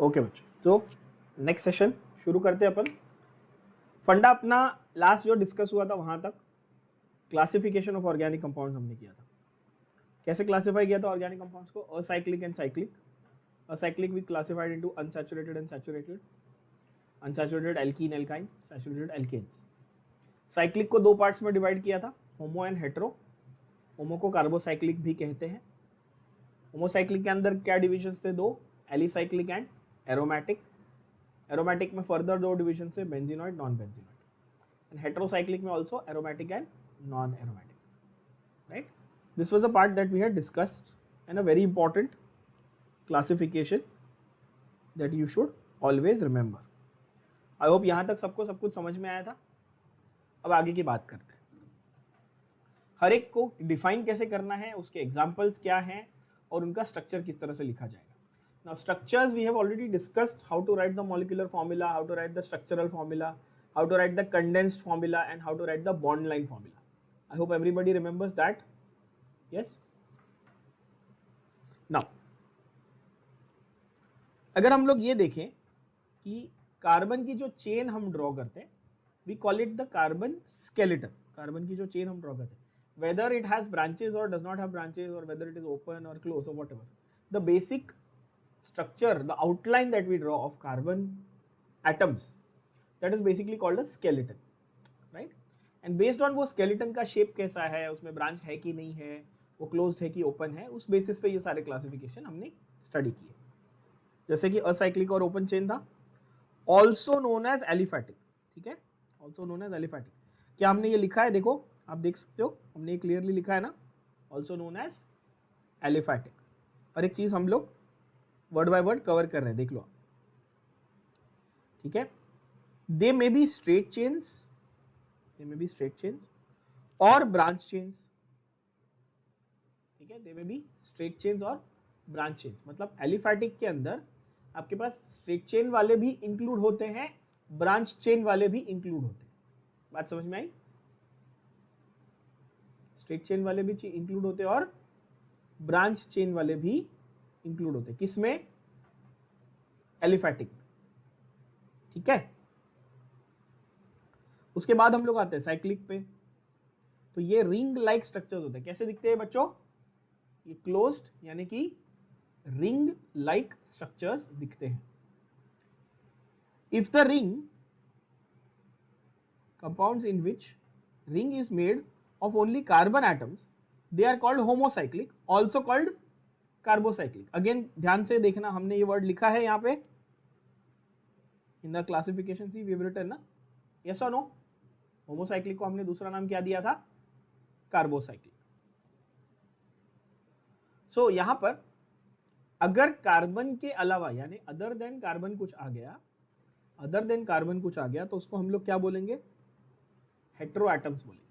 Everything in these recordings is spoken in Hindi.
ओके बच्चों, तो नेक्स्ट सेशन शुरू करते हैं अपन। फंडा अपना लास्ट जो डिस्कस हुआ था वहां तक क्लासिफिकेशन ऑफ ऑर्गेनिक कंपाउंड्स हमने किया था। कैसे क्लासिफाई किया था ऑर्गेनिक कंपाउंड्स को? Acyclic and cyclic. Acyclic we classified into unsaturated and saturated, unsaturated alkene alkyne, saturated alkanes. Cyclic को दो पार्ट्स में डिवाइड किया था, होमो एंड हेटेरो। होमो को कार्बोसाइक्लिक भी कहते हैं। होमोसाइक्लिक के अंदर क्या डिविजन्स थे? दो, एलिसाइक्लिक एंड एरोमेटिक। एरोमेटिक में फर्दर दो डिविजन से, benzenoid, non benzenoid. And heterocyclic में also aromatic and non aromatic, right? This was a part that we had discussed and a very important classification that you should always remember. I hope यहां तक सबको सब कुछ समझ में आया था। अब आगे की बात करते हैं। हर एक को डिफाइन कैसे करना है, उसके एग्जाम्पल्स क्या हैं और उनका स्ट्रक्चर किस तरह से लिखा जाएगा। Now structures we have already discussed, how to write the molecular formula, how to write the structural formula, how to write the condensed formula and how to write the bond line formula. I hope everybody remembers that. Yes? Now अगर हम लोग ये देखें कि कार्बन की जो चेन हम ड्रॉ करते हैं, we call it the carbon skeleton. Carbon की जो चेन हम ड्रॉ करते हैं, whether it has branches or does not have branches or whether it is open or closed or whatever, the basic structure, the outline that we draw of carbon atoms, that is basically called a skeleton, right? And based on वो skeleton का shape कैसा है, उसमें branch है कि नहीं है, वो closed है कि open है, उस basis पे ये सारे classification हमने study किए। जैसे कि acyclic और open chain था, also known as aliphatic, ठीक है? Also known as aliphatic। क्या हमने ये लिखा है? देखो आप देख सकते हो, हमने clearly लिखा है ना, also known as aliphatic। और एक चीज हम लोग वर्ड बाय वर्ड कवर कर रहे हैं, देख लो, ठीक है? They may be straight chains, they may be straight chains और ब्रांच चेन्स, ठीक है? They may be straight chains और ब्रांच चेन्स। मतलब एलिफैटिक के अंदर आपके पास स्ट्रेट चेन वाले भी इंक्लूड होते हैं, ब्रांच चेन वाले भी इंक्लूड होते हैं। बात समझ में आई? स्ट्रेट चेन वाले भी इंक्लूड होते हैं और ब्रांच चेन वाले भी इंक्लूड होते हैं। किसमें? एलिफैटिक, ठीक है? उसके बाद हम लोग आते हैं साइक्लिक पे। तो ये रिंग लाइक स्ट्रक्चर्स होते हैं। कैसे दिखते हैं बच्चों? ये क्लोज्ड यानी कि रिंग लाइक स्ट्रक्चर्स दिखते हैं। If the ring compounds in which ring is made of only carbon atoms, they are called homocyclic, also called carbocyclic. Again ध्यान से देखना, हमने ये वर्ड लिखा है यहाँ पे in the classification see we have written ना, यस और नो? होमोसाइक्लिक को हमने दूसरा नाम क्या दिया था? कार्बोसाइक्लिक। सो यहां पर अगर कार्बन के अलावा यानी अदर देन कार्बन कुछ आ गया, अदर देन कार्बन कुछ आ गया, तो उसको हम लोग क्या बोलेंगे? हेटेरो एटम्स बोलेंगे,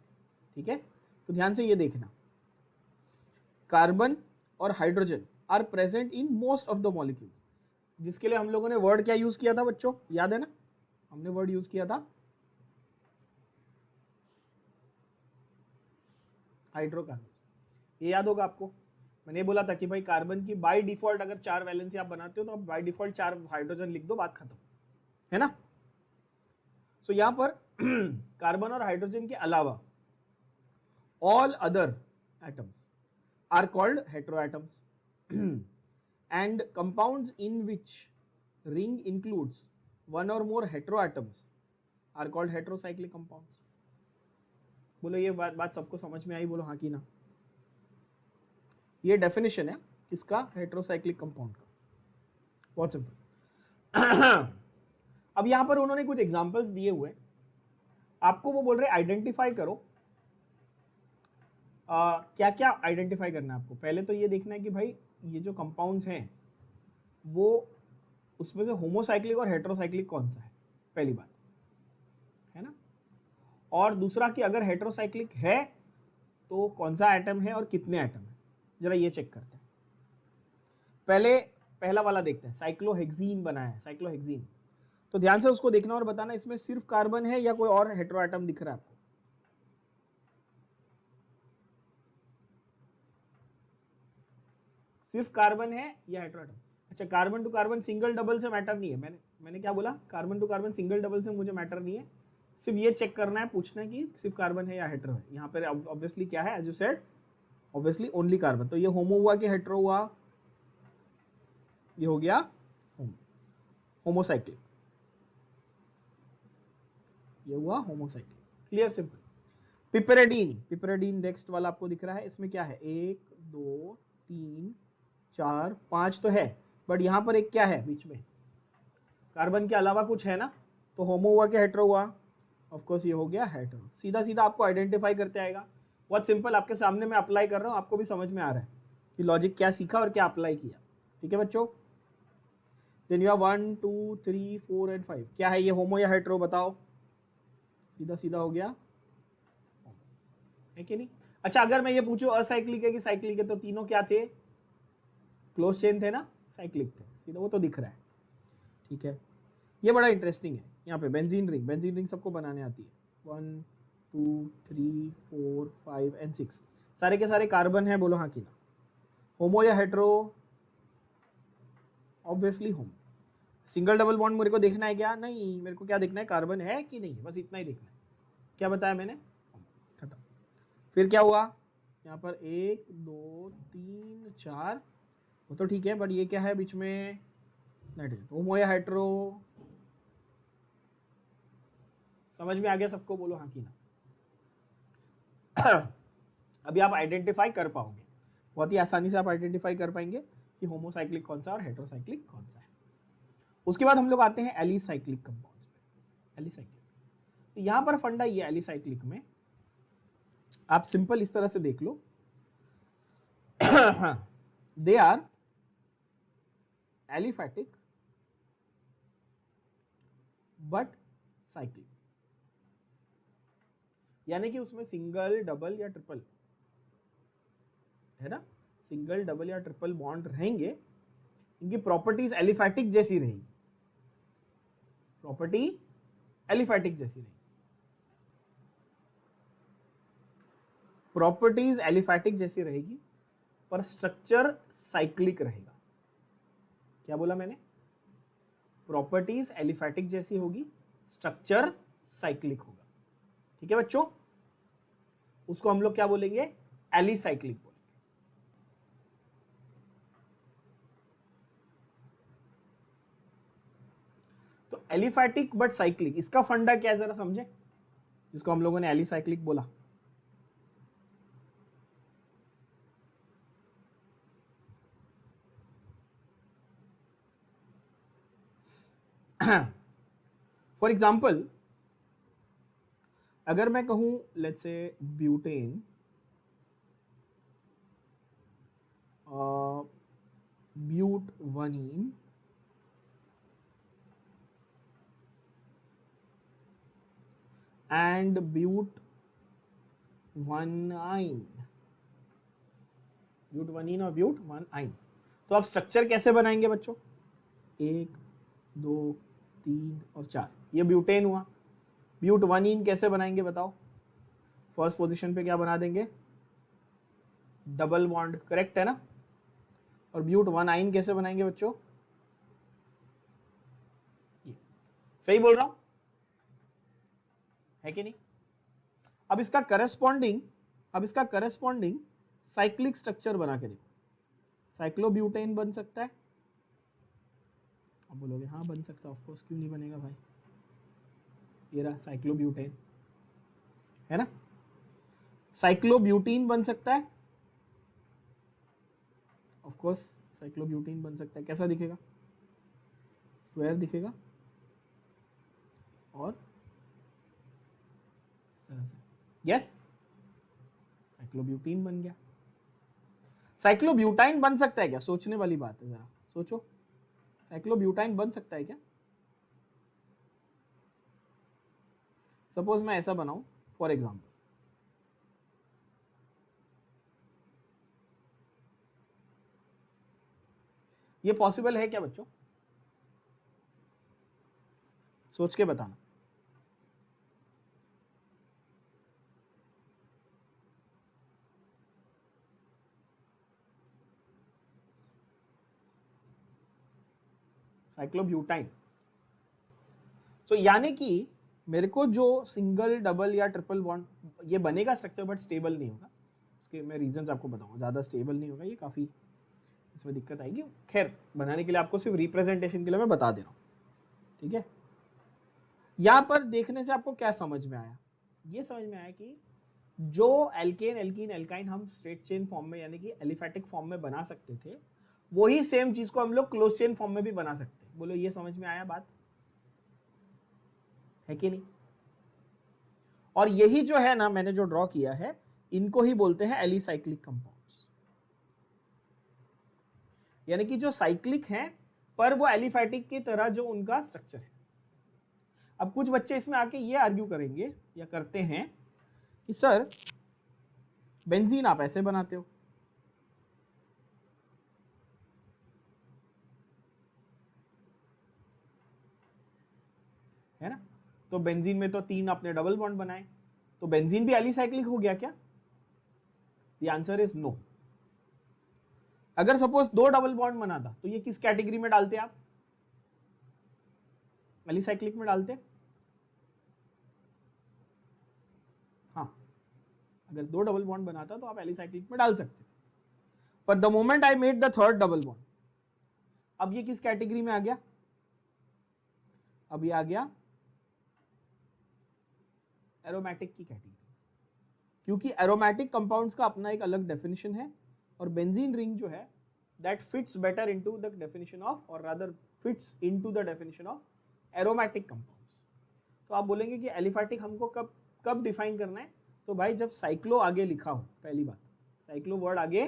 ठीक है? तो ध्यान से ये देखना, कार्बन और hydrogen are present in most of the molecules, जिसके लिए हम लोगों ने वर्ड क्या यूज किया था बच्चों? याद है ना? हमने वर्ड यूज किया था हाइड्रोकार्बन। ये याद होगा आपको? मैंने बोला था कि भाई कार्बन की बाय डिफॉल्ट अगर 4 वैलेंसी आप बनाते हो तो आप बाय डिफॉल्ट 4 हाइड्रोजन लिख दो, बात खत्म, है ना? सो यहां पर कार्बन और हाइड्रोजन के अलावा all other atoms are called hetero atoms and compounds in which ring includes one or more heteroatoms are called heterocyclic compounds. बोलो ये बात सबको समझ में आई? बोलो हाँ कि ना? ये डेफिनेशन है किसका? हेटेरोसाइक्लिक कंपाउंड का। बहुत सिंपल। अब यहां पर उन्होंने कुछ एग्जांपल्स दिए हुए, आपको वो बोल रहे आइडेंटिफाई करो। क्या क्या आइडेंटिफाई करना है आपको? पहले तो ये देखना है कि भाई ये जो कंपाउंड्स हैं वो उसमें से होमोसाइक्लिक और हेटेरोसाइक्लिक कौन सा है, पहली बात, है ना? और दूसरा कि अगर हेटेरोसाइक्लिक है तो कौन सा एटम है और कितने एटम है, जरा ये चेक करते हैं। पहला वाला देखते हैं, साइक्लोहेक्सीन बना है, साइक्लोहेक्सीन। तो ध्यान से उसको देखना और बताना इसमें सिर्फ कार्बन है या कोई और हेटेरो एटम दिख रहा है आपको? सिर्फ कार्बन है या हेटेरो एटम? अच्छा, carbon to carbon single double से मैटर नहीं है, मैंने क्या बोला, carbon to carbon single double से मुझे मैटर नहीं है, सिर्फ ये चेक करना है, पूछना है कि सिर्फ कार्बन है या हेट्रो है। यहाँ पर ऑब्वियसली क्या है, as you said obviously only carbon, तो ये होमो हुआ कि हेट्रो हुआ, ये हो गया होमोसाइक्लिक, ये हुआ होमोसाइक्लिक, क्लियर सिंपल। पिपरेडीन, पिपरेडीन नेक्स्ट वाला आपको दिख रहा है, इसमें क्या है, 1 2 3 4 5 तो है, बट यहां पर एक क्या है बीच में, कार्बन के अलावा कुछ है ना, तो होमो हुआ कि हेट्रो हुआ, ऑफ कोर्स ये हो गया हेट्रो। सीधा सीधा आपको आइडेंटिफाई करते आएगा, बहुत सिंपल, आपके सामने मैं अप्लाई कर रहा हूं, आपको भी समझ में आ रहा है कि लॉजिक क्या सीखा और क्या अप्लाई किया, ठीक है बच्चों। देन यू 1 2 3 4 एंड 5, क्या है ये, होमो या हेट्रो बताओ, सीधा सीधा हो गया, है कि नहीं। अच्छा, अगर मैं ये पूछूं असाइक्लिक है कि साइक्लिक है, तो तीनों क्या थे, क्लोज चेन थे ना, साइक्लिक थे, सीधा वो तो दिख रहा है, ठीक है। ये बड़ा इंटरेस्टिंग है, यहाँ पे बेंजीन रिंग, बेंजीन रिंग सबको बनाने आती है, 1 2 3 4 5 एंड 6, सारे के सारे कार्बन है, बोलो हाँ कि ना। होमो या हेट्रो, ऑब्वियसली होमो। सिंगल डबल बॉन्ड मेरे को देखना है क्या, नहीं, मेरे को क्या देखना है, कार्बन है कि नहीं है, बस इतना ही देखना है। क्या बताया मैंने, खत्म। फिर क्या हुआ, यहाँ पर 1 2 3 4, वो तो ठीक है, बट ये क्या है बीच में, नाइट्रोजन, होमो या हेट्रो, समझ में आ गया सबको, बोलो हाँ कि ना। अभी आप आइडेंटिफाई कर पाओगे, बहुत ही आसानी से आप आइडेंटिफाई कर पाएंगे कि होमोसाइक्लिक कौन सा और हेट्रोसाइक्लिक कौन सा है। उसके बाद हम लोग आते हैं एलिसाइक्लिक कंपाउंड्स पे। एलिसाइक्लिक, तो यहां पर फंडा ये एलिसाइक्लिक में आप सिंपल इस तरह से देख लो, they are aliphatic but cyclic, यानी कि उसमें सिंगल डबल या ट्रिपल है ना, सिंगल डबल या ट्रिपल बॉन्ड रहेंगे, इनकी प्रॉपर्टीज एलिफैटिक जैसी रहेगी, प्रॉपर्टी एलिफैटिक जैसी रहेगी, प्रॉपर्टीज एलिफैटिक जैसी रहेगी, पर स्ट्रक्चर साइक्लिक रहेगा। क्या बोला मैंने, प्रॉपर्टीज एलिफैटिक जैसी होगी, स्ट्रक्चर साइक्लिक होगा, ठीक है बच्चों। उसको हम लोग क्या बोलेंगे, एलिसाइक्लिक बोलेंगे। तो एलिफैटिक बट साइक्लिक, इसका फंडा क्या है जरा समझे, जिसको हम लोगों ने एलिसाइक्लिक बोला। फॉर एग्जाम्पल, अगर मैं कहूं लेट्स से ब्यूटेन, ब्यूटवनीन एंड ब्यूटवनाइन, ब्यूटवनीन और ब्यूटवनाइन, तो आप स्ट्रक्चर कैसे बनाएंगे बच्चों, 1 2 3 और 4, ये ब्यूटेन हुआ। ब्यूटवनीन कैसे बनाएंगे बताओ, फर्स्ट पोजीशन पे क्या बना देंगे, डबल बॉन्ड, करेक्ट है ना। और ब्यूटवनाइन कैसे बनाएंगे बच्चों, ये सही बोल रहा हूं, है कि नहीं। अब इसका करस्पॉन्डिंग साइक्लिक स्ट्रक्चर बना के देखो, साइक्लोब्यूटेन बन सकता है, अब बोलोगे हाँ बन सकता है, ऑफ कोर्स क्यों नहीं बनेगा भाई, ये रहा साइक्लोब्यूटेन, है ना। साइक्लोब्यूटीन बन सकता है, ऑफ कोर्स साइक्लोब्यूटीन बन सकता है, कैसा दिखेगा, स्क्वायर दिखेगा और इस तरह से, यस साइक्लोब्यूटीन बन गया। साइक्लोब्यूटाइन बन सकता है क्या, सोचने वाली बात है, जरा सोचो, साइक्लोब्यूटाइन बन सकता है क्या। सपोज मैं ऐसा बनाऊं फॉर एग्जांपल, ये पॉसिबल है क्या बच्चों, सोच के बताना। साइक्लोब्यूटाइन। सो यानी कि मेरे को जो सिंगल डबल या ट्रिपल बॉन्ड ये बनेगा स्ट्रक्चर बट स्टेबल नहीं होगा, उसके मैं रीजंस आपको बताऊंगा, ज़्यादा स्टेबल नहीं होगा, ये काफ़ी इसमें दिक्कत आएगी। खैर बनाने के लिए आपको सिर्फ रिप्रेजेंटेशन के लिए मैं बता दे रहा हूँ, ठीक है। यहाँ पर देखने से आपको क्या समझ में आया? ये समझ में आया कि जो एल्केन एल्कीन एल्काइन हम स्ट्रेट चेन फॉर्म में यानी कि एलिफैटिक फॉर्म में बना सकते थे, वही सेम चीज को हम लोग क्लोज चेन फॉर्म में भी बना सकते हैं। बोलो ये समझ में आया बात है कि नहीं? और यही जो है ना मैंने जो ड्रॉ किया है, इनको ही बोलते हैं एलिसाइक्लिक कंपाउंड्स, यानी कि जो साइक्लिक हैं पर वो एलिफैटिक की तरह जो उनका स्ट्रक्चर है। अब कुछ बच्चे इसमें आके ये आर्ग्यू करेंगे या करते हैं कि सर बेंजीन आप ऐसे बनाते हो, है ना, तो बेंजीन में तो 3 आपने डबल बॉन्ड बनाए, तो बेंजीन भी एलिसाइक्लिक हो गया क्या? The answer is no. अगर सपोज 2 डबल बॉन्ड बनाता तो ये किस कैटेगरी में डालते आप? एलिसाइक्लिक में डालते। हाँ, अगर 2 डबल बॉन्ड बनाता तो आप एलिसाइक्लिक में डाल सकते, पर the moment I made the third double bond, अब ये किस कैटेगरी में आ गया? अब ये आ गया एरोमेटिक की कैटेगरी, क्योंकि एरोमेटिक कंपाउंड्स का अपना एक अलग डेफिनेशन है, और बेंजीन रिंग जो है that fits better into the definition of, और rather fits into the definition of aromatic compounds. तो आप बोलेंगे कि एलिफैटिक हमको कब कब डिफाइन करना है? तो भाई जब साइक्लो आगे लिखा हो, पहली बात साइक्लो वर्ड आगे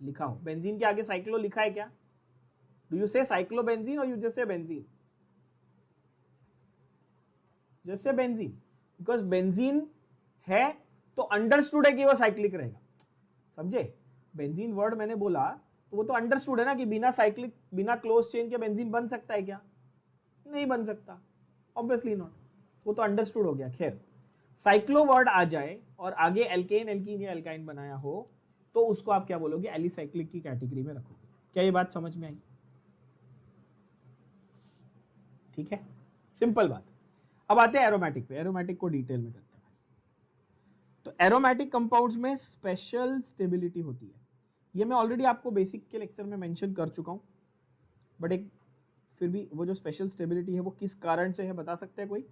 लिखा हो। बेंजीन के आगे साइक्लो लिखा है क्या? डू यू से साइक्लोबेंजीन और यू जस्ट से बेंजीन? जैसे बेंजीन, बिकॉज बेंजीन है तो अंडरस्टूड है कि वो साइक्लिक रहेगा, समझे? बेंजीन वर्ड मैंने बोला तो वो तो अंडरस्टूड है ना कि बिना साइक्लिक बिना क्लोज चेन के बेंजीन बन सकता है क्या? नहीं बन सकता, ऑब्वियसली नॉट, वो तो अंडरस्टूड हो गया। खैर साइक्लो वर्ड आ जाए और आगे एल्केन एल्कीन या एल्काइन बनाया हो तो उसको आप क्या बोलोगे? एलिसाइक्लिक की कैटेगरी में रखोगे। क्या ये बात समझ में आई? ठीक है, सिंपल बात। अब आते हैं एरोमेटिक पे, एरोमेटिक को डिटेल में करते हैं। तो एरोमेटिक कंपाउंड्स में स्पेशल स्टेबिलिटी होती है, ये मैं ऑलरेडी आपको बेसिक के लेक्चर में मेंशन कर चुका हूं, बट एक फिर भी वो जो स्पेशल स्टेबिलिटी है वो किस कारण से है बता सकते हैं कोई?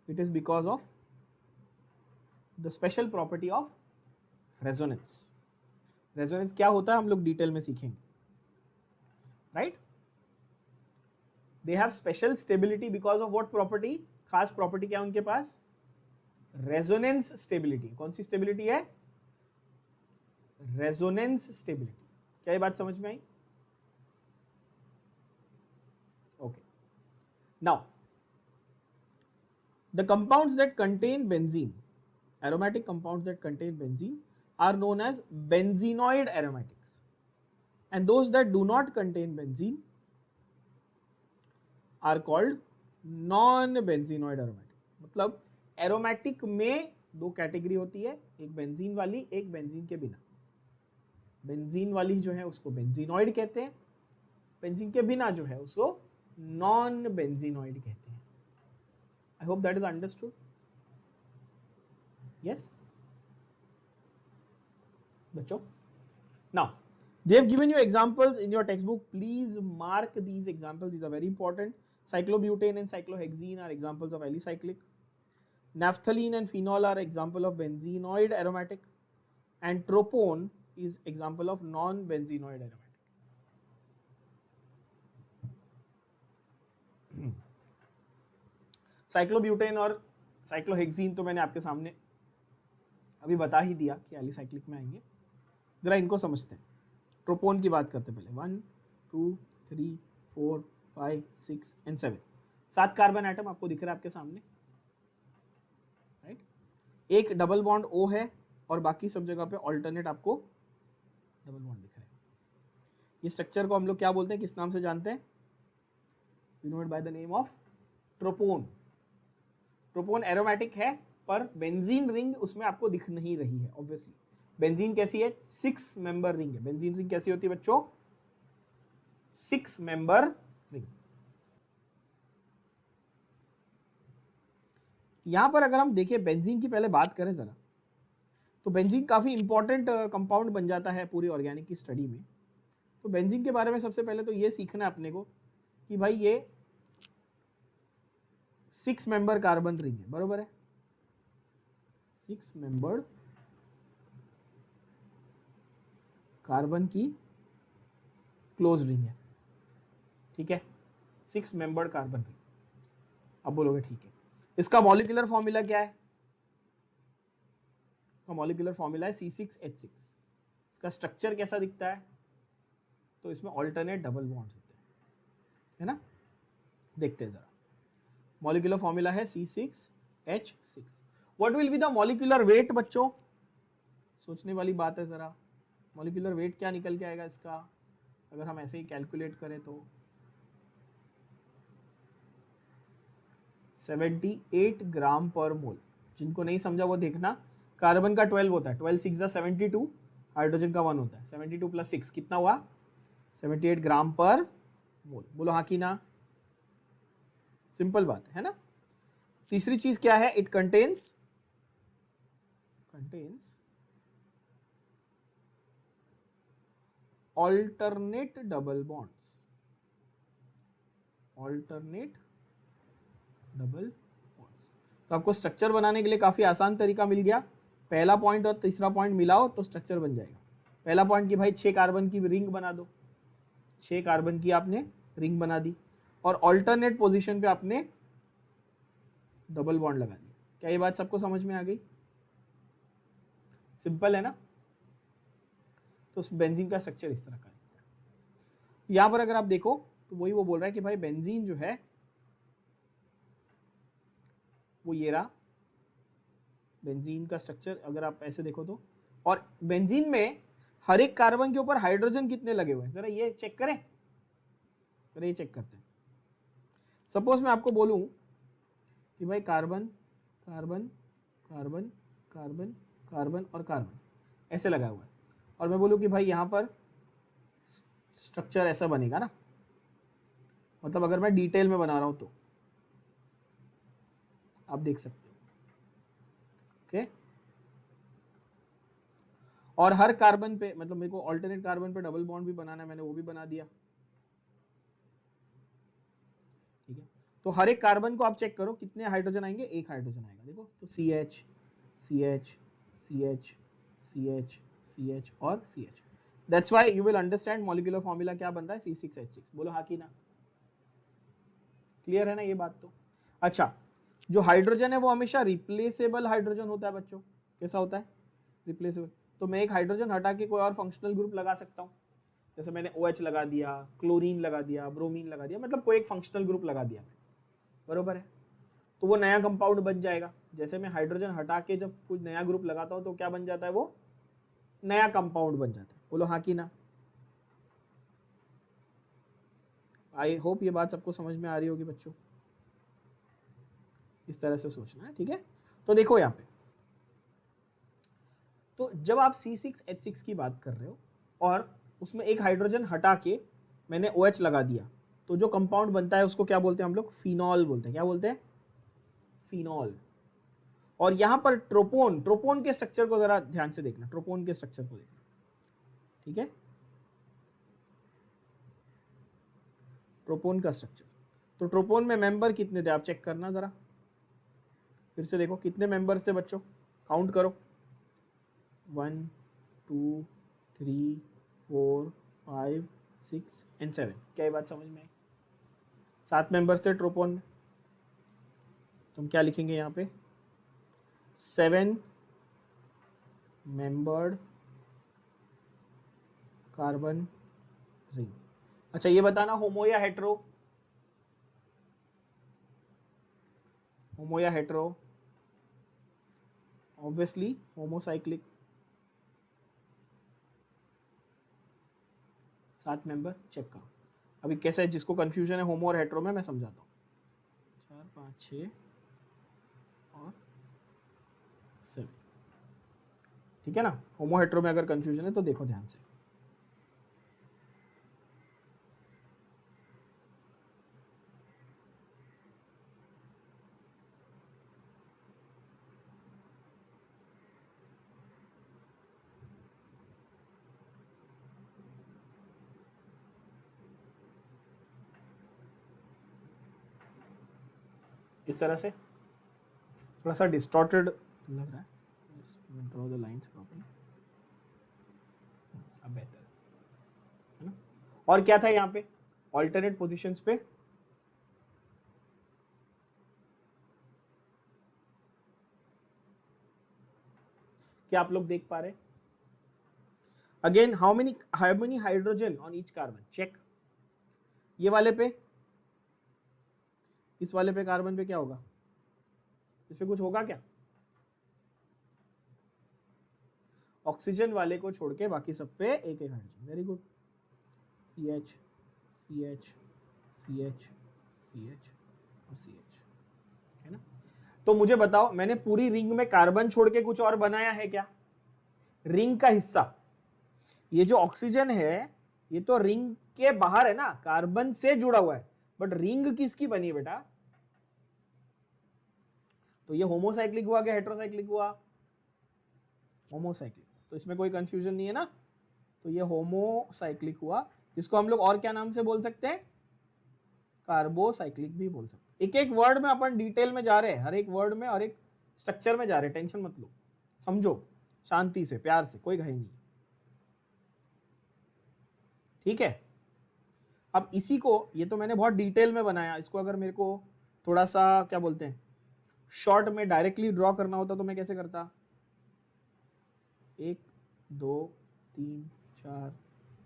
It is because of the special property of resonance. Resonance क्या होता है हम लोग डिटेल में सीखेंगे, right? They have special stability because of what property? खास प्रॉपर्टी क्या है उनके पास? Resonance stability. कौन सी स्टेबिलिटी है? Resonance stability. क्या ये बात समझ में आई? Okay, now the compounds that contain benzene, aromatic compounds that contain benzene are known as benzenoid aromatics, and those that do not contain benzene are called non-benzenoid aromatic। मतलब एरोमेटिक में 2 कैटेगरी होती है, एक बेंजीन वाली, एक बेंजीन के बिना। बेंजीन वाली जो है उसको बेंजीनॉइड कहते हैं, बेंजीन के बिना जो है उसको नॉन बेंजीनॉइड कहते हैं। I hope that is understood. Yes, बच्चों, now they have given you examples in your textbook. Please mark these examples, these are very important. Cyclobutane and cyclohexene are examples of alicyclic. Naphthalene and phenol are example of benzenoid aromatic, and tropone is example of non-benzenoid aromatic. Cyclobutane और साइक्लोहेक्सीन तो मैंने आपके सामने अभी बता ही दिया कि एलिसाइक्लिक में आएंगे। जरा इनको समझते हैं। ट्रोपोन की बात करते पहले। 1 2 3 4 5 6 एंड 7, 7 कार्बन एटम आपको दिख रहा है आपके सामने, राइट? एक डबल बॉन्ड O है और बाकी सब जगह पे ऑल्टरनेट आपको डबल बॉन्ड दिख रहे हैं। ये स्ट्रक्चर को हम लोग क्या बोलते हैं, किस नाम से जानते हैं? We know it by the name of tropone. Tropone aromatic है पर बेंजीन रिंग उसमें आपको दिख नहीं रही है, ऑब्वियसली। बेंजीन कैसी है? 6 मेंबर रिंग है। बेंजीन रिंग कैसी होती है बच्चों? 6 मेंबर रिंग। यहां पर अगर हम देखें बेंजीन की पहले बात करें जरा, तो बेंजीन काफी इंपॉर्टेंट कंपाउंड बन जाता है पूरी ऑर्गेनिक की स्टडी में। तो बेंजीन के बारे में सबसे पहले तो ये सीखना है अपने को कि भाई ये 6 मेंबर कार्बन रिंग है, बरोबर है, 6 मेंबर्ड कार्बन की क्लोज रिंग है, ठीक है, 6 मेंबर्ड कार्बन रिंग। अब बोलोगे ठीक है, इसका मॉलिक्यूलर फॉर्मूला क्या है? इसका मॉलिक्यूलर फॉर्मूला है C6H6। इसका स्ट्रक्चर कैसा दिखता है? तो इसमें ऑल्टरनेट डबल बॉन्ड्स होते हैं, है ना, देखते हैं जरा। मॉलिक्यूलर फॉर्मूला है C6H6। What will be the molecular weight बच्चों? सोचने वाली बात है जरा, मॉलिक्यूलर वेट क्या निकल के आएगा इसका अगर हम ऐसे ही कैलकुलेट करें तो 78 ग्राम पर मोल। जिनको नहीं समझा वो देखना, कार्बन का 12 होता है, 12 6 72, हाइड्रोजन का 1 होता है, 72 + 6 कितना हुआ? 78 ग्राम पर मोल। बोलो हाँ कि ना? सिंपल बात है ना। तीसरी चीज क्या है? It contains alternate double bonds, alternate double bonds. तो आपको स्ट्रक्चर बनाने के लिए काफी आसान तरीका मिल गया। पहला पॉइंट और तीसरा पॉइंट मिलाओ तो स्ट्रक्चर बन जाएगा। पहला पॉइंट कि भाई 6 कार्बन की रिंग बना दो, 6 कार्बन की आपने रिंग बना दी और ऑल्टरनेट पोजीशन पे आपने डबल बॉन्ड लगा दिया। क्या ये बात सबको समझ में आ गई? सिंपल है ना। तो उस बेंजीन का स्ट्रक्चर इस तरह का दिखता है। यहां पर अगर आप देखो तो वही वो बोल रहा है कि भाई बेंजीन जो है वो ये रहा, बेंजीन का स्ट्रक्चर अगर आप ऐसे देखो तो। और बेंजीन में हर एक कार्बन के ऊपर हाइड्रोजन कितने लगे हुए हैं जरा ये चेक करें, जरा ये चेक करते हैं। सपोज मैं आपको बोलूं कि भाई carbon carbon carbon carbon carbon और कार्बन ऐसे लगा हुआ है, और मैं बोलूं कि भाई यहां पर स्ट्रक्चर ऐसा बनेगा ना, मतलब अगर मैं डिटेल में बना रहा हूं तो आप देख सकते हो, ओके। और हर कार्बन पे, मतलब मेरे को ऑल्टरनेट कार्बन पे डबल बॉन्ड भी बनाना है, मैंने वो भी बना दिया, ठीक है। तो हर एक कार्बन को आप चेक करो कितने हाइड्रोजन आएंगे, एक हाइड्रोजन आएगा, देखो तो CH CH CH CH CH और CH। That's why you will understand molecular formula क्या बन रहा है, C6H6। बोलो हाँ कि ना? क्लियर है ना ये बात? तो अच्छा, जो हाइड्रोजन है वो हमेशा रिप्लेसेबल हाइड्रोजन होता है बच्चों। कैसा होता है? रिप्लेसेबल। तो मैं एक हाइड्रोजन हटा के कोई और फंक्शनल ग्रुप लगा सकता हूँ, जैसे मैंने OH लगा दिया, क्लोरीन लगा दिया, ब्रोमीन लगा दिया, मतलब कोई एक फंक्शनल ग्रुप लगा दिया, बरोबर है। तो वो नया कंपाउंड बन जाएगा। जैसे मैं हाइड्रोजन हटा के जब कुछ नया ग्रुप लगाता हूँ तो क्या बन जाता है? वो नया कंपाउंड बन जाता है। बोलो हाँ कि ना? आई होप ये बात सबको समझ में आ रही होगी बच्चों। इस तरह से सोचना है, ठीक है। तो देखो यहाँ पे, तो जब आप C6H6 की बात कर रहे हो और उसमें एक हाइड्रोजन हटा के मैंने OH लगा दिया, तो जो कंपाउंड बनता है उसको क्या बोलते हैं हम लोग? फिनॉल बोलते हैं। क्या बोलते हैं? फिनॉल। और यहां पर ट्रोपोन, ट्रोपोन के स्ट्रक्चर को जरा ध्यान से देखना, ट्रोपोन के स्ट्रक्चर को देखना, ठीक है। ट्रोपोन का स्ट्रक्चर, तो ट्रोपोन में मेंबर कितने थे आप चेक करना जरा, फिर से देखो कितने मेंबर्स थे बच्चों, काउंट करो, 1 2 3 4 5 6 एंड 7। क्या ये बात समझ में आई? 7 मेंबर्स थे ट्रोपोन में। तो हम क्या लिखेंगे यहाँ पे? 7 मेंबर्ड कार्बन रिंग। अच्छा ये बताना, होमो या हेट्रो? होमो या hetero? Obviously homocyclic. 7 member check करो। अभी कैसा है, जिसको कंफ्यूजन है होमो और हेट्रो में, मैं समझाता हूँ। 4 5 6 और 7, ठीक है ना। होमो हेट्रो में अगर कंफ्यूजन है तो देखो ध्यान से। इस तरह से, थोड़ा सा डिस्टॉर्टेड लग रहा है, ड्रॉ द लाइंस प्रॉपर्ली, अब बेहतर है ना। और क्या था यहाँ पे ऑल्टरनेट पोजीशंस पे, क्या आप लोग देख पा रहे? Again how many hydrogen on each carbon, check. ये वाले पे, इस वाले पे कार्बन पे क्या होगा, इस पे कुछ होगा क्या? ऑक्सीजन वाले को छोड़ के बाकी सब पे एक एक hydrogen, very good. CH CH CH CH और CH, है ना। तो मुझे बताओ, मैंने पूरी रिंग में कार्बन छोड़ के कुछ और बनाया है क्या? रिंग का हिस्सा, ये जो ऑक्सीजन है ये तो रिंग के बाहर है ना, कार्बन से जुड़ा हुआ है, बट रिंग किसकी बनी है बेटा? तो ये होमोसाइक्लिक हुआ क्या हेटेरोसाइक्लिक हुआ? होमोसाइक्लिक, तो इसमें कोई कंफ्यूजन नहीं है ना। तो ये होमोसाइक्लिक हुआ, इसको हम लोग और क्या नाम से बोल सकते हैं? कार्बोसाइक्लिक भी बोल सकते हैं। एक एक वर्ड में अपन डिटेल में जा रहे हैं, हर एक वर्ड में और एक स्ट्रक्चर में जा रहे हैं, टेंशन मत लो, समझो शांति से, प्यार से, कोई घाई नहीं, ठीक है। अब इसी को, ये तो मैंने बहुत डिटेल में बनाया, इसको अगर मेरे को थोड़ा सा क्या बोलते हैं शॉर्ट में डायरेक्टली ड्रॉ करना होता तो मैं कैसे करता? 1 2 3 4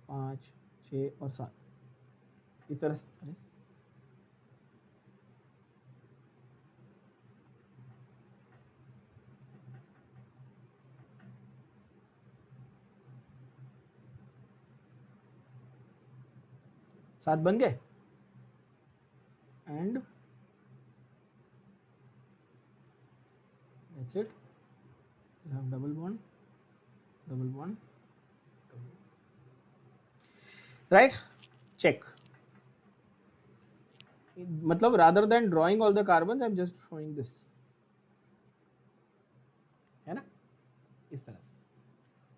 5 6 और 7, इस तरह से। अरे 7 बन गए, and that's it, have double bond, right, check। मतलब rather than drawing all the carbons I'm just showing this, है ना, इस तरह से।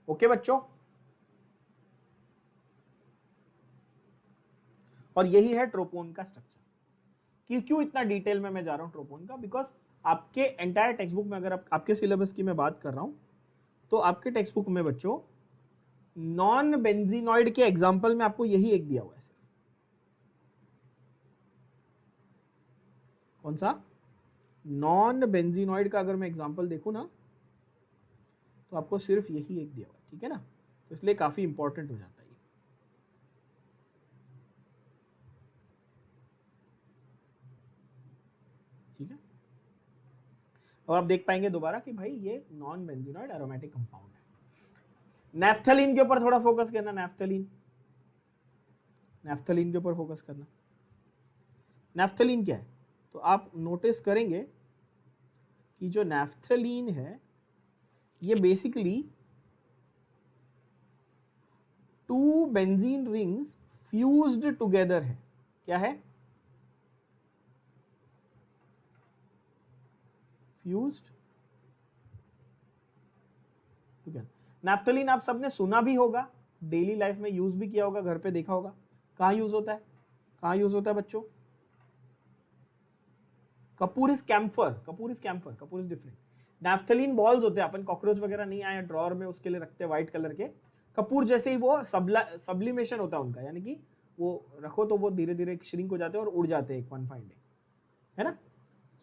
ओके बच्चों, और यही है ट्रोपोन का स्ट्रक्चर। क्यों इतना डिटेल में मैं जा रहा हूं ट्रोपोन का? बिकॉज आपके एंटायर टेक्स्ट बुक में, अगर आपके सिलेबस की मैं बात कर रहा हूं, तो आपके टेक्स्ट बुक में बच्चों नॉन बेंजीनॉइड के एग्जाम्पल में आपको यही एक दिया हुआ है सिर्फ। कौन सा? नॉन बेंजीनॉइड का अगर मैं एग्जाम्पल देखूं ना, तो आपको सिर्फ यही एक दिया हुआ है, ठीक है ना। तो इसलिए काफी इंपॉर्टेंट हो जाता है ये, ठीक है। अब आप देख पाएंगे दोबारा कि भाई ये नॉन बेंजीनॉइड एरोमेटिक कंपाउंड है। नैफ्थलीन के ऊपर थोड़ा फोकस करना, नैफ्थलीन के ऊपर फोकस करना। नैफ्थलीन क्या है? तो आप नोटिस करेंगे कि जो नैफ्थलीन है ये basically 2 benzene rings fused together है। क्या है? Fused together. नैफ्थलीन आप सबने सुना भी होगा, डेली लाइफ में यूज भी किया होगा, घर पे देखा होगा। कहाँ यूज होता है? कहाँ यूज होता है बच्चों? Kapur is camphor, kapur is different. Naphthalene balls होते हैं, अपन कॉकरोच वगैरह नहीं आए ड्रॉर में उसके लिए रखते हैं व्हाइट कलर के। कपूर जैसे ही वो सब्लिमेशन होता है उनका, यानी कि वो रखो तो वो धीरे धीरे श्रिंक हो जाते हैं और उड़ जाते हैं एक वन फाइन डे, है ना।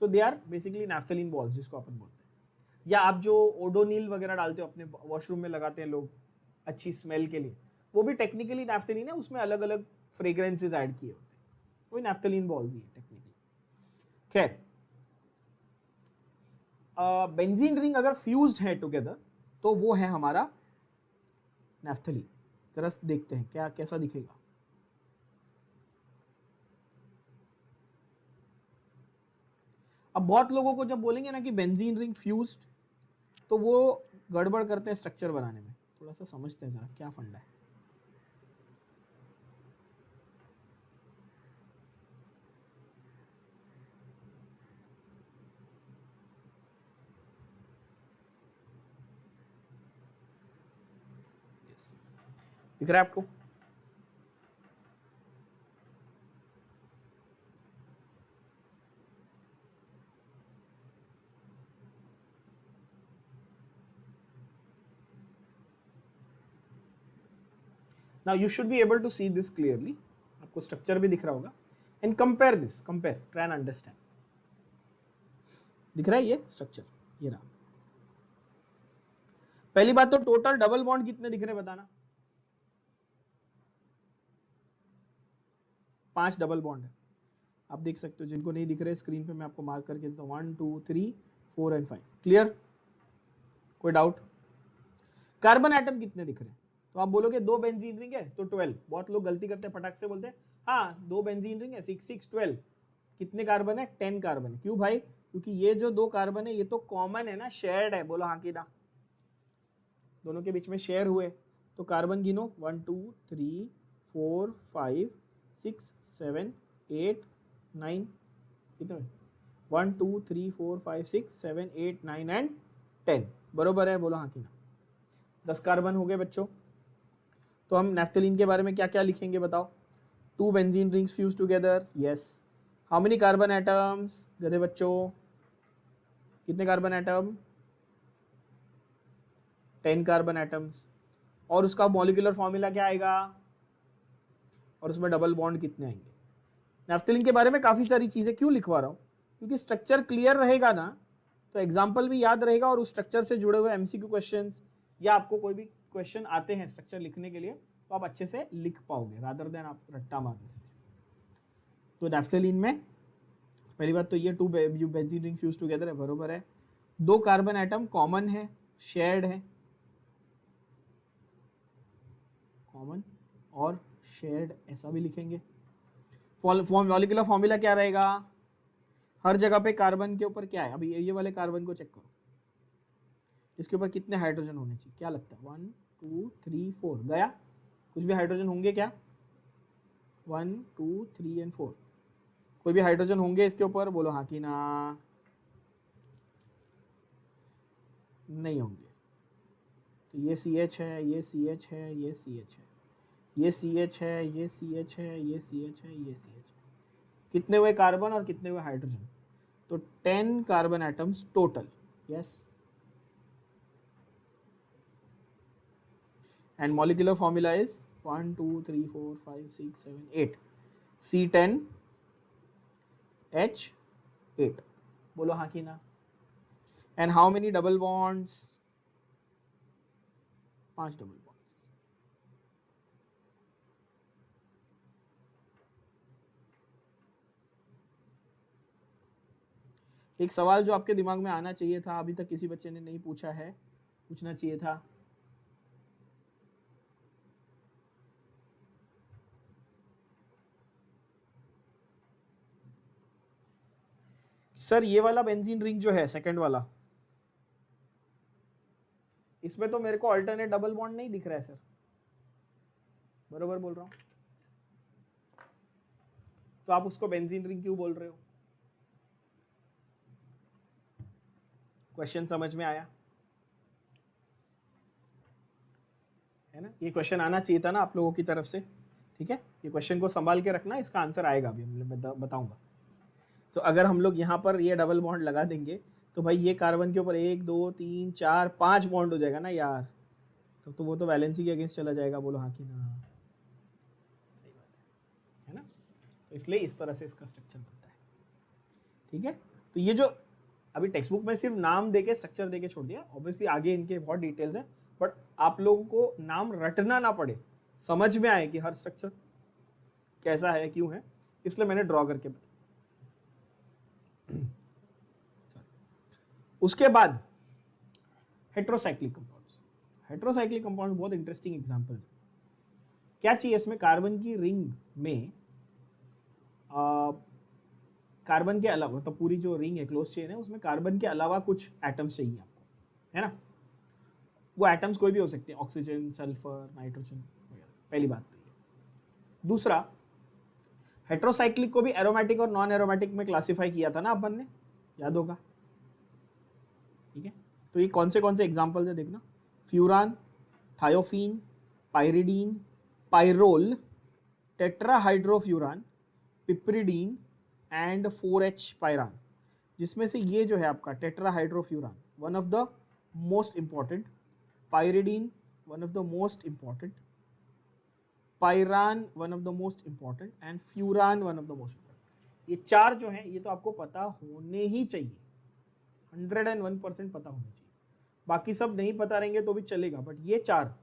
So they are basically naphthalene balls, जिसको अपन बोलते हैं। या आप जो ओडोनिल वगैरह डालते हो अपने वॉशरूम में, लगाते हैं लोग अच्छी स्मेल के लिए, वो भी टेक्निकली नैफ्थलीन है, उसमें अलग अलग फ्रेग्रेंसेस ऐड किए होते हैं, वही नैफ्थलीन बॉल्स ही है टेक्निकली। खैर, बेंजीन रिंग अगर फ्यूज्ड है टुगेदर तो वो है हमारा नैफ्थलीन। जरा देखते हैं क्या कैसा दिखेगा। अब बहुत लोगों को जब बोलेंगे ना कि बेंजीन रिंग फ्यूज्ड, तो वो गड़बड़ करते हैं स्ट्रक्चर बनाने में। थोड़ा सा समझते हैं जरा क्या फंडा है। दिख रहा है आपको? Now you should be able to see this clearly, आपको स्ट्रक्चर भी दिख रहा होगा, and compare this, compare, try and understand. दिख रहा है ये स्ट्रक्चर, ये रहा। पहली बात तो टोटल डबल बॉन्ड कितने दिख रहे हैं बताना। 5 डबल बॉन्ड है, आप देख सकते हो। जिनको नहीं दिख रहे स्क्रीन पे मैं आपको मार्क करके देता हूँ, 1 2 3 4 एंड 5। क्लियर? कोई डाउट? कार्बन एटम कितने दिख रहे हैं? तो आप बोलोगे 2 बेंजीन रिंग है तो 12। बहुत लोग गलती करते हैं, फटाक से बोलते हैं हाँ 2 बेंजीन रिंग है, 6 6 12। कितने कार्बन है? 10 कार्बन है। क्यों भाई? क्योंकि ये जो 2 कार्बन है ये तो कॉमन है ना, शेयर्ड है। बोलो हाँ कि ना, दोनों के बीच में शेयर हुए। तो कार्बन गिनो, 1 2 3 4 5 6 7 8 9, कितने? 1 2 3 4 5 6 7 8 9 एंड 10। बरोबर है? बोलो हाँ कि ना। 10 कार्बन हो गए बच्चों। तो हम नैफ्थलीन के बारे में क्या क्या लिखेंगे बताओ? 2 benzene rings fuse together, yes. How many carbon atoms? गधे बच्चों, कितने कार्बन एटम? 10 carbon atoms. और उसका मॉलिक्यूलर फॉर्मूला क्या आएगा? और उसमें डबल बॉन्ड कितने आएंगे? नैफ्थलीन के बारे में काफ़ी सारी चीज़ें क्यों लिखवा रहा हूँ? क्योंकि स्ट्रक्चर क्लियर रहेगा ना तो एग्जाम्पल भी याद रहेगा, और उस स्ट्रक्चर से जुड़े हुए एमसीक्यू क्वेश्चंस या आपको कोई भी क्वेश्चन आते हैं स्ट्रक्चर लिखने के लिए तो आप अच्छे से लिख पाओगे, रादर देन आप रट्टा मारने से। तो नैफ्थलीन में पहली बात तो ये 2 बेंजीन रिंग फ्यूज टुगेदर है, बरोबर है। 2 कार्बन एटम कॉमन है, शेयर्ड है, कॉमन और शेयर्ड, ऐसा भी लिखेंगे। मॉलिक्यूलर फॉर्मूला क्या रहेगा? हर जगह पे कार्बन के ऊपर क्या है? अभी ये वाले कार्बन को चेक करो, इसके ऊपर कितने हाइड्रोजन होने चाहिए? क्या लगता है? 1 2 3 4 गया? कुछ भी हाइड्रोजन होंगे क्या? 1 2 3 एंड 4, कोई भी हाइड्रोजन होंगे इसके ऊपर? बोलो हाँ कि ना। नहीं होंगे। तो ये CH है, ये CH है, ये CH है, ये CH है, ये CH है, ये CH है, ये CH है। कितने हुए कार्बन और कितने हुए हाइड्रोजन? तो 10 carbon atoms total, yes. And molecular formula is 1 2 3 4 5 6 7 8, C10H8। बोलो हाँ कि ना। And how many double bonds? 5 double bonds. एक सवाल जो आपके दिमाग में आना चाहिए था, अभी तक किसी बच्चे ने नहीं पूछा है, पूछना चाहिए था। सर ये वाला बेंजीन रिंग जो है सेकंड वाला, इसमें तो मेरे को अल्टरनेट डबल बॉन्ड नहीं दिख रहा है सर। बरोबर बोल रहा हूं? तो आप उसको बेंजीन रिंग क्यों बोल रहे हो? क्वेश्चन समझ में आया है ना? ये क्वेश्चन आना चाहिए था ना आप लोगों की तरफ से, ठीक है? ये क्वेश्चन को संभाल के रखना, इसका आंसर आएगा अभी मैं बताऊंगा। तो अगर हम लोग यहाँ पर ये डबल बॉन्ड लगा देंगे तो भाई ये कार्बन के ऊपर 1 2 3 4 5 बॉन्ड हो जाएगा ना यार, तो वो तो वैलेंसी के अगेंस्ट चला जाएगा। बोलो हाँ कि ना। सही बात है ना? तो इसलिए इस तरह से इसका स्ट्रक्चर बनता है, ठीक है? तो ये जो अभी टेक्स्ट बुक में सिर्फ नाम देके स्ट्रक्चर देके छोड़ दिया, ऑब्वियसली आगे इनके बहुत डिटेल्स हैं, बट आप लोगों को नाम रटना ना पड़े, समझ में आए कि हर स्ट्रक्चर कैसा है, क्यों है, इसलिए मैंने ड्रॉ करके बताया। उसके बाद हेट्रोसाइक्लिक कंपाउंड्स। हेट्रोसाइक्लिक कंपाउंड बहुत इंटरेस्टिंग एग्जांपल्स है। क्या चाहिए इसमें? कार्बन की रिंग में कार्बन के अलावा, तो पूरी जो रिंग है, क्लोज चेन है, उसमें कार्बन के अलावा कुछ एटम्स चाहिए आपको, है ना? वो एटम्स कोई भी हो सकते हैं, ऑक्सीजन, सल्फर, नाइट्रोजन वगैरह। पहली बात तो ये। दूसरा, हेट्रोसाइक्लिक को भी एरोमेटिक और नॉन एरोमेटिक में क्लासिफाई किया था ना अपन ने, याद होगा, ठीक है? तो ये कौन से एग्जाम्पल्स है देखना। Furan, thiophene, pyridine, pyrrole, tetrahydrofuran, piperidine and 4H pyran. जिसमें से ये जो है आपका tetrahydrofuran one of the most important, pyridine one of the most important, pyran one of the most important and furan one of the most important. ये चार जो हैं ये तो आपको पता होने ही चाहिए, 101% पता होना चाहिए। बाकी सब नहीं पता रहेंगे तो भी चलेगा, बट ये चार,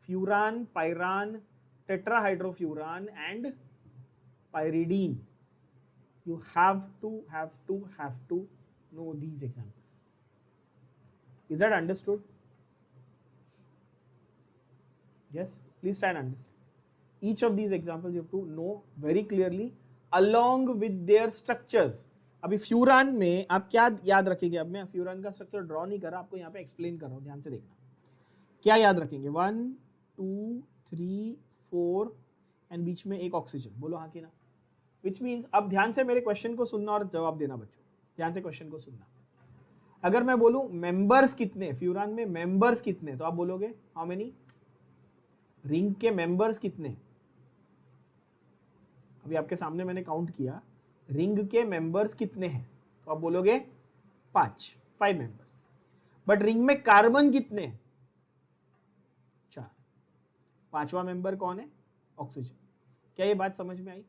furan, pyran, tetrahydrofuran and pyridine, you have to know these examples. Is that understood? Yes, please try and understand each of these examples. You have to know very clearly along with their structures. अभी फ्यूरान में आप क्या याद रखेंगे? अब मैं फ्यूरान का स्ट्रक्चर ड्रॉ नहीं कर रहा, आपको यहाँ पे एक्सप्लेन कर रहा हूँ, ध्यान से देखना। क्या याद रखेंगे? 1 2 3 4 एंड बीच में एक ऑक्सीजन, बोलो हाँ कि ना। विच मीन्स अब ध्यान से मेरे क्वेश्चन को सुनना और जवाब देना बच्चों, ध्यान से क्वेश्चन को सुनना। अगर मैं बोलूं मेंबर्स कितने फ्यूरान में, मेंबर्स कितने, तो आप बोलोगे हाउ मेनी? रिंग के मेंबर्स कितने? अभी आपके सामने मैंने काउंट किया, रिंग के मेंबर्स कितने हैं, तो आप बोलोगे 5 मेंबर्स। बट रिंग में कार्बन कितने हैं? 4। 5वां मेंबर कौन है? ऑक्सीजन। क्या ये बात समझ में आई?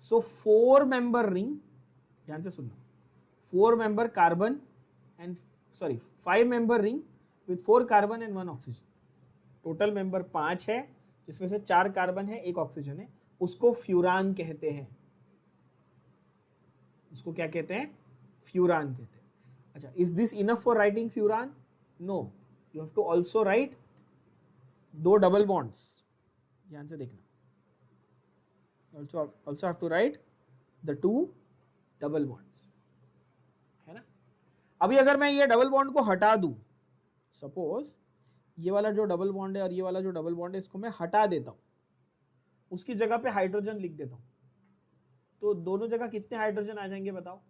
सो 4 मेंबर रिंग, ध्यान से सुनना, 4 member carbon and 5 member ring with 4 carbon and 1 oxygen. Total member 5 है, जिसमें से 4 कार्बन है, 1 ऑक्सीजन है, उसको फ्यूरान कहते हैं। उसको क्या कहते हैं? फ्यूरान कहते हैं। अच्छा, is this enough for writing furan? No, you have to also write 2 double bonds. ध्यान से देखना, also have to write the 2 double bonds, है ना। अभी अगर मैं ये डबल बॉन्ड को हटा दूं, सपोज ये वाला जो डबल बॉन्ड है और ये वाला जो डबल बॉन्ड है, इसको मैं हटा देता हूं, उसकी जगह पे हाइड्रोजन लिख देता हूं, तो दोनों जगह कितने हाइड्रोजन आ जाएंगे बताओ?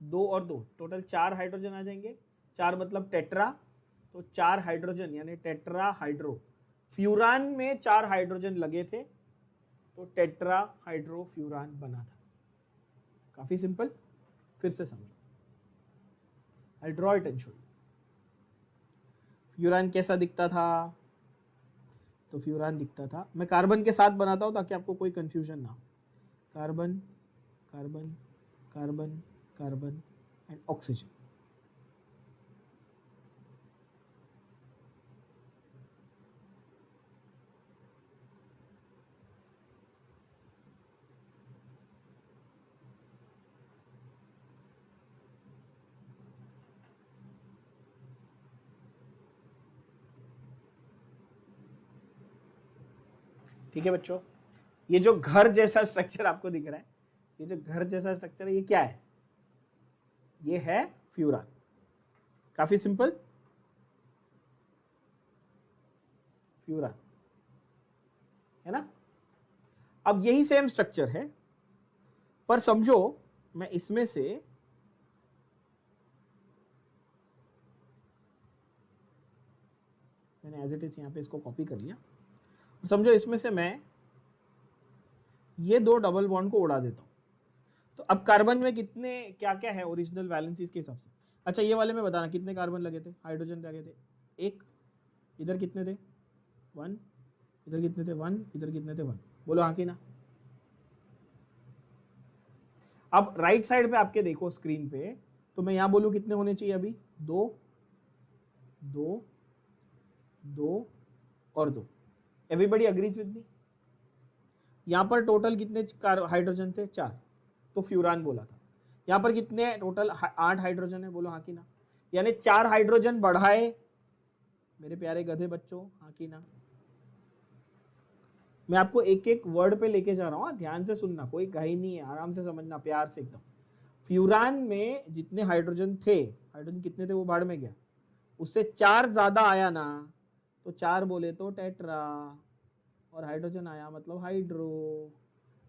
2 और 2 टोटल 4 हाइड्रोजन आ जाएंगे। 4 मतलब टेट्रा, तो 4 हाइड्रोजन यानी टेट्रा हाइड्रो। फ्यूरान में 4 हाइड्रोजन लगे थे तो टेट्रा हाइड्रोफ्यूरान बना था। काफी सिंपल, फिर से समझो। I draw it and show you. Furan कैसा दिखता था? तो फ्यूरान दिखता था, मैं कार्बन के साथ बनाता हूं ताकि आपको कोई कंफ्यूजन ना हो। Carbon carbon carbon carbon and oxygen. ठीक है बच्चों, ये जो घर जैसा स्ट्रक्चर आपको दिख रहा है, ये जो घर जैसा स्ट्रक्चर है, ये क्या है? ये है फ्यूरान। काफी सिंपल, फ्यूरान है ना। अब यही सेम स्ट्रक्चर है, पर समझो मैं इसमें से मैंने एज इट इज यहां पे इसको कॉपी कर लिया। समझो इसमें से मैं ये 2 डबल बॉन्ड को उड़ा देता हूं, तो अब कार्बन में कितने क्या क्या है ओरिजिनल वैलेंसीज के हिसाब से? अच्छा, ये वाले में बताना कितने कार्बन लगे थे, हाइड्रोजन लगे थे? 1। इधर कितने थे? 1। इधर कितने थे? 1। इधर कितने थे? 1। बोलो हाँ कि ना। अब राइट साइड पे आपके देखो स्क्रीन पे, तो मैं यहां बोलूं कितने होने चाहिए? अभी 2 2 2 और 2। Everybody agrees with me? यहां पर टोटल कितने हाइड्रोजन थे? 4, तो फ्यूरान बोला था। यहां पर कितने टोटल? 8 हाइड्रोजन है, बोलो हाँ कि ना। यानी 4 हाइड्रोजन बढ़ाए मेरे प्यारे गधे बच्चों, हाँ कि ना। मैं आपको एक एक वर्ड पे लेके जा रहा हूं, ध्यान से सुनना, कोई घाई नहीं है, आराम से समझना, प्यार से एकदम। फ्यूरान में जितने हाइड्रोजन थे, हाइड्रोजन कितने थे वो भाड़ में गया, उससे 4 ज्यादा आया ना, तो 4 बोले तो टेट्रा, और हाइड्रोजन आया मतलब हाइड्रो,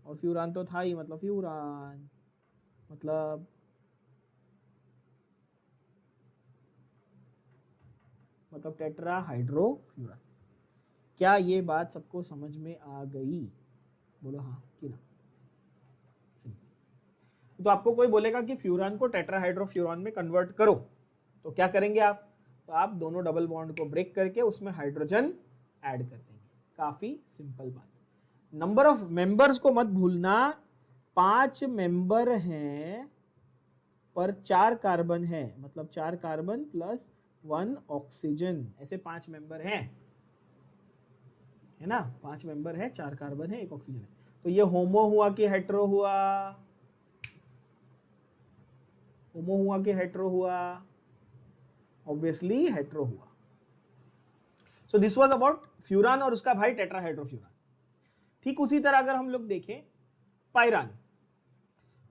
और फ्यूरान तो था ही मतलब फ्यूरान, मतलब टेट्रा हाइड्रो फ्यूरान। क्या ये बात सबको समझ में आ गई? बोलो हाँ कि ना। सिंपल। तो आपको कोई बोलेगा कि फ्यूरान को टेट्राहाइड्रोफ्यूरान में कन्वर्ट करो, तो क्या करेंगे आप? तो आप दोनों डबल बॉन्ड को ब्रेक करके उसमें हाइड्रोजन ऐड कर देंगे, काफी सिंपल बात। नंबर ऑफ मेंबर्स को मत भूलना, 5 मेंबर हैं पर 4 कार्बन है, मतलब 4 कार्बन प्लस 1 ऑक्सीजन, ऐसे 5 मेंबर हैं, है ना, 5 मेंबर है, 4 कार्बन है, 1 ऑक्सीजन है। तो ये होमो हुआ कि हेट्रो हुआ? होमो हुआ कि हेट्रो हुआ? ऑब्वियसली हेट्रो हुआ। So this was about furan और उसका भाई टेट्राहाइड्रोफ्यूरान। ठीक उसी तरह अगर हम लोग देखें पायरान,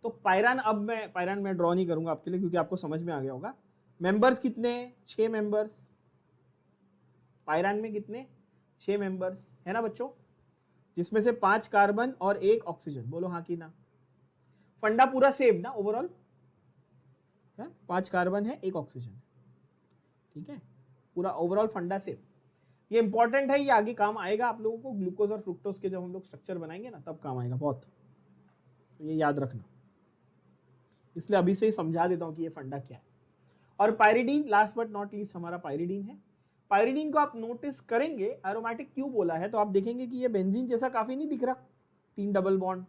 तो पायरान में ड्रॉ नहीं करूंगा आपके लिए क्योंकि आपको समझ में आ गया होगा। मेंबर्स कितने? 6 मेंबर्स। पायरान में कितने? 6 मेंबर्स, है ना बच्चों, जिसमें से 5 कार्बन और 1 ऑक्सीजन। बोलो हाँ कि ना। फंडा पूरा सेम ना ओवरऑल, 5 कार्बन है, 1 ऑक्सीजन, ठीक है, पूरा ओवरऑल फंडा सेम। ये इंपॉर्टेंट है, ये आगे काम आएगा आप लोगों को, ग्लूकोज और फ्रुक्टोज के जब हम लोग स्ट्रक्चर बनाएंगे ना तब काम आएगा बहुत, तो ये याद रखना, इसलिए अभी से ही समझा देता हूं कि ये फंडा क्या है। और pyridine, last but not least हमारा पायरिडीन है। पायरिडीन को आप नोटिस करेंगे एरोमेटिक क्यों बोला है, तो आप देखेंगे कि ये बेंजीन जैसा काफी नहीं दिख रहा, 3 डबल बॉन्ड।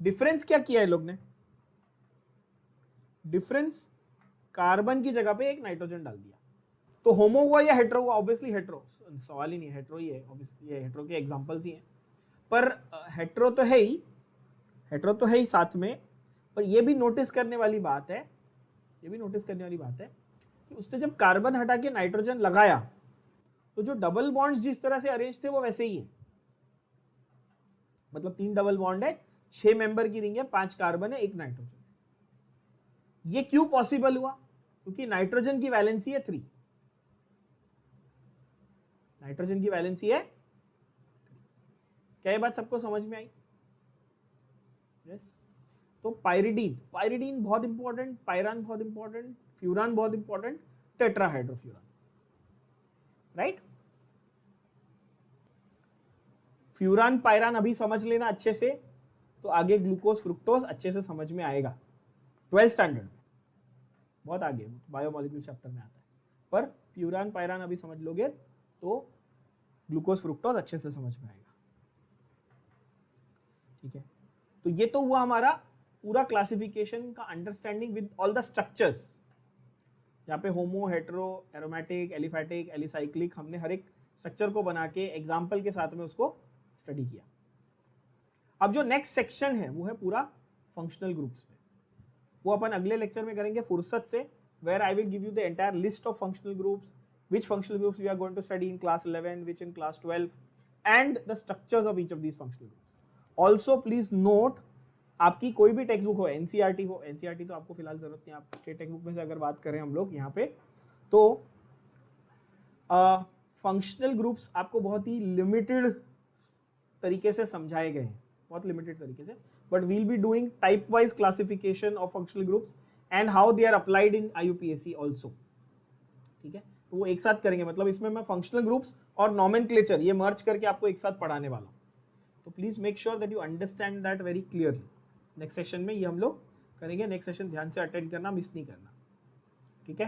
डिफरेंस क्या किया है लोग ने? डिफरेंस, कार्बन की जगह पे एक नाइट्रोजन डाल दिया। तो होमो हुआ या हेट्रो हुआ? ऑब्वियसली हेट्रो, सवाल ही नहीं, हेट्रो ही है, ये हेट्रो के एग्जांपल्स ही हैं। पर हेट्रो तो है ही, हेट्रो तो है ही साथ में, पर ये भी नोटिस करने वाली बात है, ये भी नोटिस करने वाली बात है कि उसने जब कार्बन हटा के नाइट्रोजन लगाया तो जो डबल बॉन्ड्स जिस तरह से अरेंज थे वो वैसे ही है, मतलब 3 डबल बॉन्ड है, 6 मेंबर की रिंग है, 5 कार्बन है, 1 नाइट्रोजन। ये क्यों पॉसिबल हुआ? क्योंकि नाइट्रोजन की वैलेंसी है 3, नाइट्रोजन की वैलेंसी है। क्या ये बात सबको समझ में आई? यस। तो पायरिडीन, पायरिडीन बहुत इंपॉर्टेंट, पायरान बहुत इंपॉर्टेंट, फ्यूरान बहुत इंपॉर्टेंट, टेट्राहाइड्रोफ्यूरान, राइट। फ्यूरान पायरान अभी समझ लेना अच्छे से, तो आगे ग्लूकोज फ्रुक्टोज अच्छे से समझ में आएगा 12th स्टैंडर्ड में, बहुत आगे बायोमोलिक्यूल चैप्टर में आता है। पर फ्यूरान पायरान अभी समझ लोगे तो ग्लूकोज फ्रुक्टोज अच्छे से समझ में आएगा, ठीक है। तो ये तो हुआ हमारा पूरा क्लासिफिकेशन का understanding with all the structures, जहाँ पे होमो, हेट्रो, एरोमेटिक, एलिफैटिक, एलिसाइक्लिक, हमने हर एक स्ट्रक्चर को बना के एग्जाम्पल के साथ में उसको स्टडी किया। अब जो नेक्स्ट सेक्शन है वो है पूरा फंक्शनल ग्रुप्स पे, वो अपन अगले लेक्चर में करेंगे फुर्सत से, where I will give you the entire list of functional groups, which functional groups we are going to study in class 11, which in class 12, and the structures of each of these functional groups. Also please note, आपकी कोई भी टेक्स्ट बुक हो, एनसीईआरटी हो, एनसीईआरटी तो आपको फिलहाल जरूरत नहीं, आप स्टेट टेक्स्ट बुक में से अगर बात करें हम लोग यहाँ पे, तो फंक्शनल ग्रुप्स आपको बहुत ही लिमिटेड तरीके से समझाए गए हैं, बहुत लिमिटेड तरीके से, but we'll be doing type wise classification of functional groups and how they are applied in IUPAC also, ठीक है। तो वो एक साथ करेंगे, मतलब इसमें मैं फंक्शनल ग्रुप्स और नॉमेनक्लेचर ये मर्ज करके आपको एक साथ पढ़ाने वाला हूँ, तो please make sure that you understand that very clearly. Next session में ये हम लोग करेंगे, नेक्स्ट सेशन ध्यान से अटेंड करना, मिस नहीं करना, ठीक है।